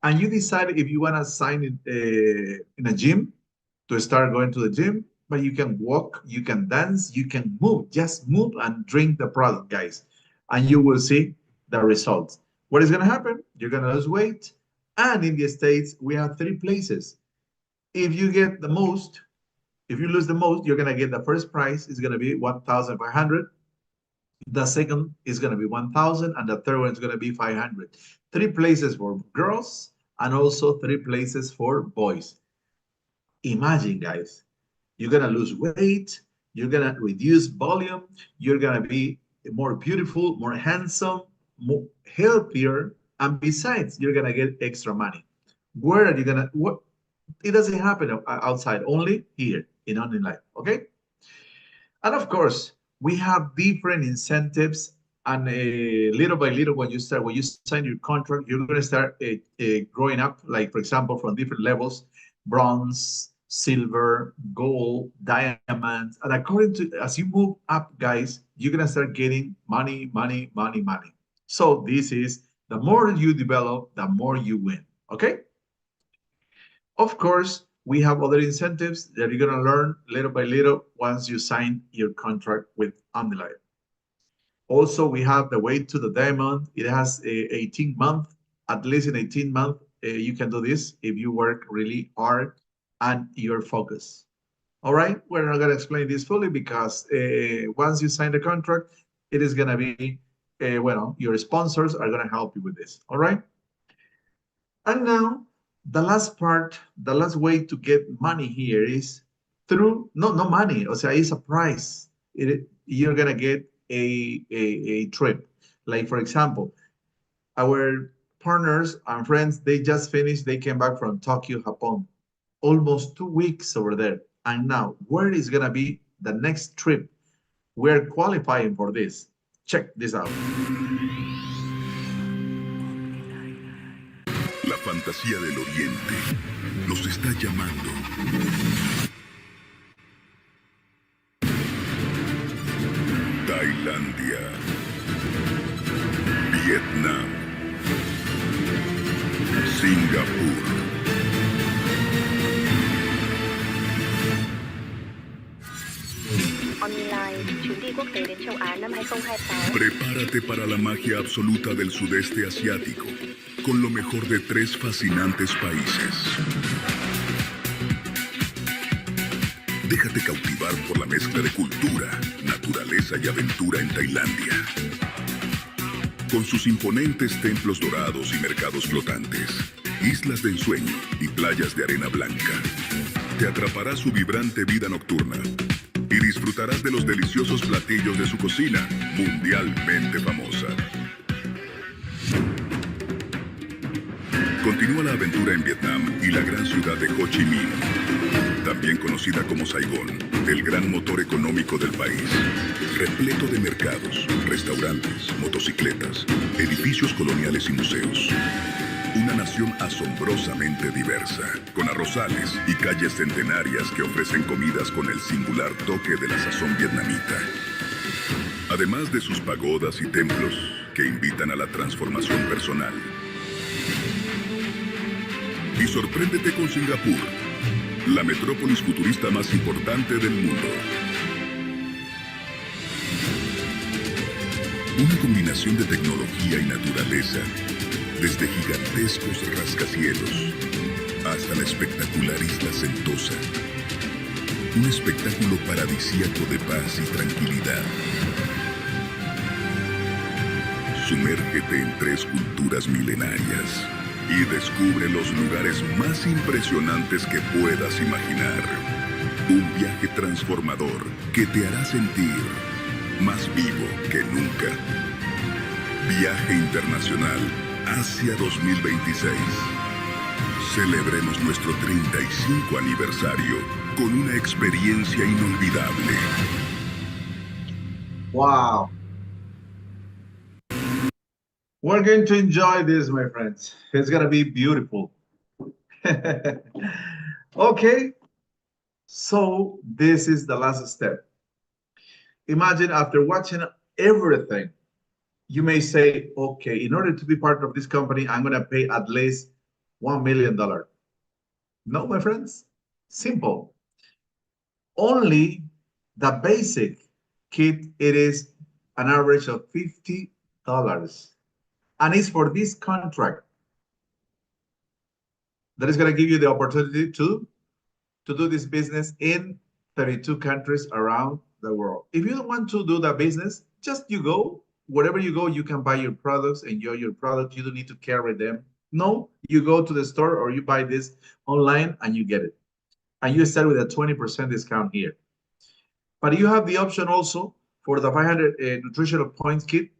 and you decide if you want to sign in a gym to start going to the gym, but you can walk, you can dance, you can move, just move and drink the product, guys, and you will see the results. What is going to happen? You're going to lose weight, and in the States, we have 3 places. If you get the most, if you lose the most, you're going to get the first prize is going to be 1,500. The second is going to be 1,000, and the third one is going to be 500. 3 places for girls and also 3 places for boys. Imagine, guys, you're going to lose weight, you're going to reduce volume, you're going to be more beautiful, more handsome, more healthier, and besides, you're going to get extra money. Where are you going to, what? It doesn't happen outside, only here in On the Life, okay? And of course, we have different incentives, and little by little, when you sign your contract, you're going to start growing up, like, for example, from different levels, bronze, silver, gold, diamonds. And according to, as you move up, guys, you're going to start getting money, money, money, money. So this is, the more you develop, the more you win, okay? Of course, we have other incentives that you're going to learn little by little once you sign your contract with On the Life. Also, we have the way to the diamond. It has 18 months, at least in 18 months, you can do this if you work really hard and you're focused. All right, we're not going to explain this fully because once you sign the contract, it is going to be, well, your sponsors are going to help you with this. All right. And now, the last part, the last way to get money here is through, no money, o sea, it's a prize. You're going to get a trip. Like, for example, our partners and friends, they just finished, they came back from Tokyo, Japan, almost 2 weeks over there. And now, where is going to be the next trip? We're qualifying for this. Check this out. La fantasía del Oriente nos está llamando. Tailandia, Vietnam, Singapur. Online, chuyến đi quốc tế đến châu Á năm 2026. Prepárate para la magia absoluta del sudeste asiático, con lo mejor de 3 fascinantes países. Déjate cautivar por la mezcla de cultura, naturaleza y aventura en Tailandia. Con sus imponentes templos dorados y mercados flotantes, islas de ensueño y playas de arena blanca, te atrapará su vibrante vida nocturna. y disfrutarás de los deliciosos platillos de su cocina, mundialmente famosa. Continúa la aventura en Vietnam y la gran ciudad de Ho Chi Minh, también conocida como Saigón, el gran motor económico del país, repleto de mercados, restaurantes, motocicletas, edificios coloniales y museos. Una nación asombrosamente diversa, con arrozales y calles centenarias que ofrecen comidas con el singular toque de la sazón vietnamita. Además de sus pagodas y templos que invitan a la transformación personal. Y sorpréndete con Singapur, la metrópolis futurista más importante del mundo. Una combinación de tecnología y naturaleza, desde gigantescos rascacielos hasta la espectacular isla Sentosa. Un espectáculo paradisíaco de paz y tranquilidad. Sumérgete en 3 culturas milenarias y descubre los lugares más impresionantes que puedas imaginar. Un viaje transformador que te hará sentir más vivo que nunca. Viaje internacional Asia 2026. Celebremos nuestro 35 aniversario con una experiencia inolvidable. Wow. We're going to enjoy this, my friends. It's gonna be beautiful. Okay, so this is the last step. Imagine after watching everything, you may say, okay, in order to be part of this company, I'm gonna pay at least $1 million. No, my friends, simple. Only the basic kit, it is an average of $50. And it's for this contract that is going to give you the opportunity to do this business in 32 countries around the world. If you don't want to do that business, just you go, wherever you go, you can buy your products, enjoy your product. You don't need to carry them. No, you go to the store or you buy this online and you get it. And you start with a 20% discount here. But you have the option also for the 500 nutritional points kit.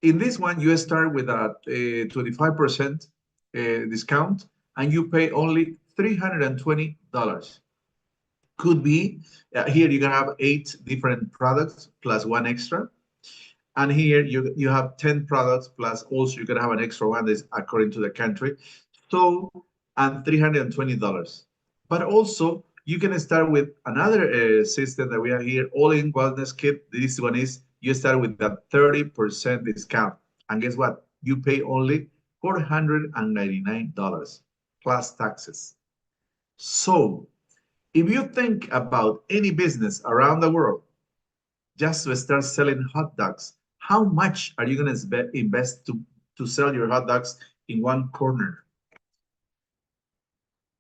In this one, you start with a 25% discount, and you pay only $320. Could be, here you're gonna have 8 different products plus 1 extra. And here you have 10 products plus also you're gonna have an extra one that's according to the country. So, and $320. But also, you can start with another system that we have here, all-in wellness kit. This one is, you start with a 30% discount. And guess what? You pay only $499 plus taxes. So if you think about any business around the world, just to start selling hot dogs, how much are you going to invest to sell your hot dogs in one corner?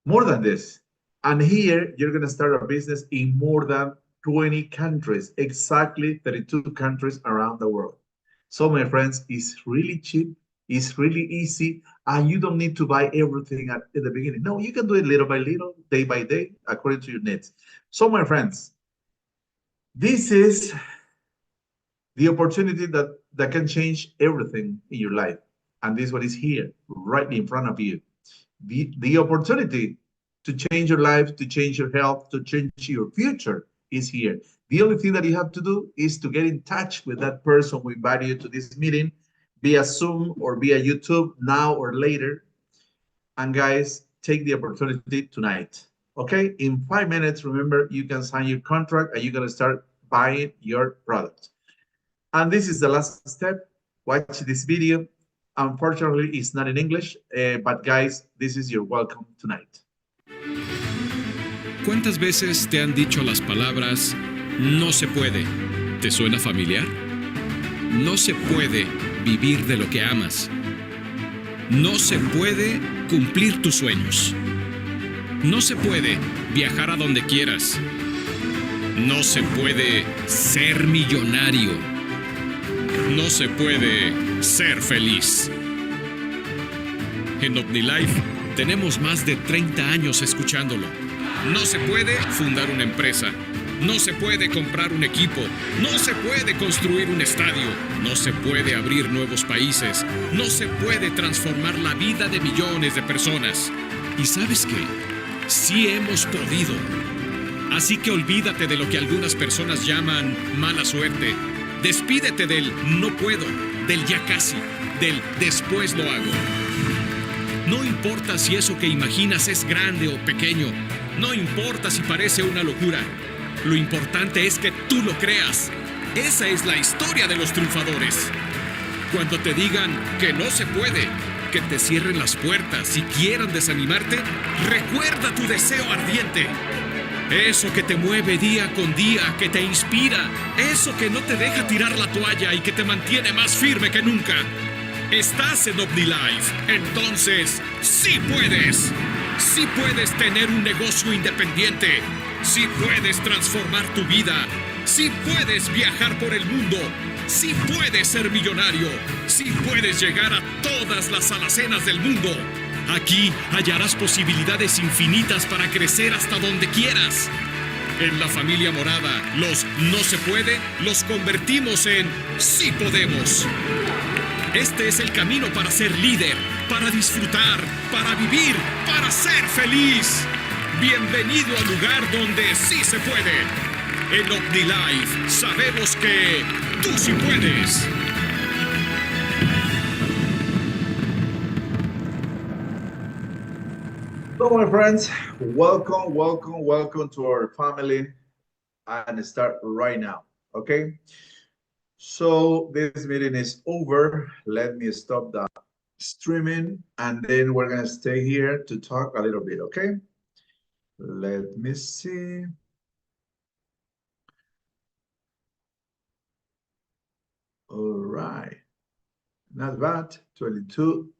More than this. And here you're going to start a business in more than 20 countries, exactly 32 countries around the world. So my friends, it's really cheap, it's really easy, and you don't need to buy everything at the beginning. No, you can do it little by little, day by day, according to your needs. So my friends, this is the opportunity that can change everything in your life. And this one is here, right in front of you. The opportunity to change your life, to change your health, to change your future is here. The only thing that you have to do is to get in touch with that person who invited you to this meeting via Zoom or via YouTube, now or later. And guys, take the opportunity tonight. Okay, in 5 minutes, remember, you can sign your contract and you're gonna start buying your product. And this is the last step. Watch this video. Unfortunately, it's not in English, but guys, this is your welcome tonight. ¿Cuántas veces te han dicho las palabras no se puede? ¿Te suena familiar? No se puede vivir de lo que amas. No se puede cumplir tus sueños. No se puede viajar a donde quieras. No se puede ser millonario. No se puede ser feliz. En OmniLife tenemos más de 30 años escuchándolo. No se puede fundar una empresa. No se puede comprar un equipo, no se puede construir un estadio, no se puede abrir nuevos países, no se puede transformar la vida de millones de personas. ¿Y sabes qué? Sí hemos podido. Así que olvídate de lo que algunas personas llaman mala suerte. Despídete del no puedo, del ya casi, del después lo hago. No importa si eso que imaginas es grande o pequeño, no importa si parece una locura. Lo importante es que tú lo creas. Esa es la historia de los triunfadores. Cuando te digan que no se puede, que te cierren las puertas y quieran desanimarte, recuerda tu deseo ardiente. Eso que te mueve día con día, que te inspira. Eso que no te deja tirar la toalla y que te mantiene más firme que nunca. Estás en OmniLife, entonces sí puedes. Sí puedes tener un negocio independiente. Sí puedes transformar tu vida. Sí puedes viajar por el mundo. Sí puedes ser millonario. Sí puedes llegar a todas las alacenas del mundo. Aquí hallarás posibilidades infinitas para crecer hasta donde quieras. En la familia morada, los no se puede los convertimos en sí podemos. Este es el camino para ser líder, para disfrutar, para vivir, para ser feliz. Bienvenido al lugar donde sí se puede. En OmniLife sabemos que tú sí puedes. So, my friends, welcome, welcome, welcome to our family, and start right now, okay? So this meeting is over. Let me stop the streaming, and then we're gonna stay here to talk a little bit, okay? Let me see. All right, not bad, 22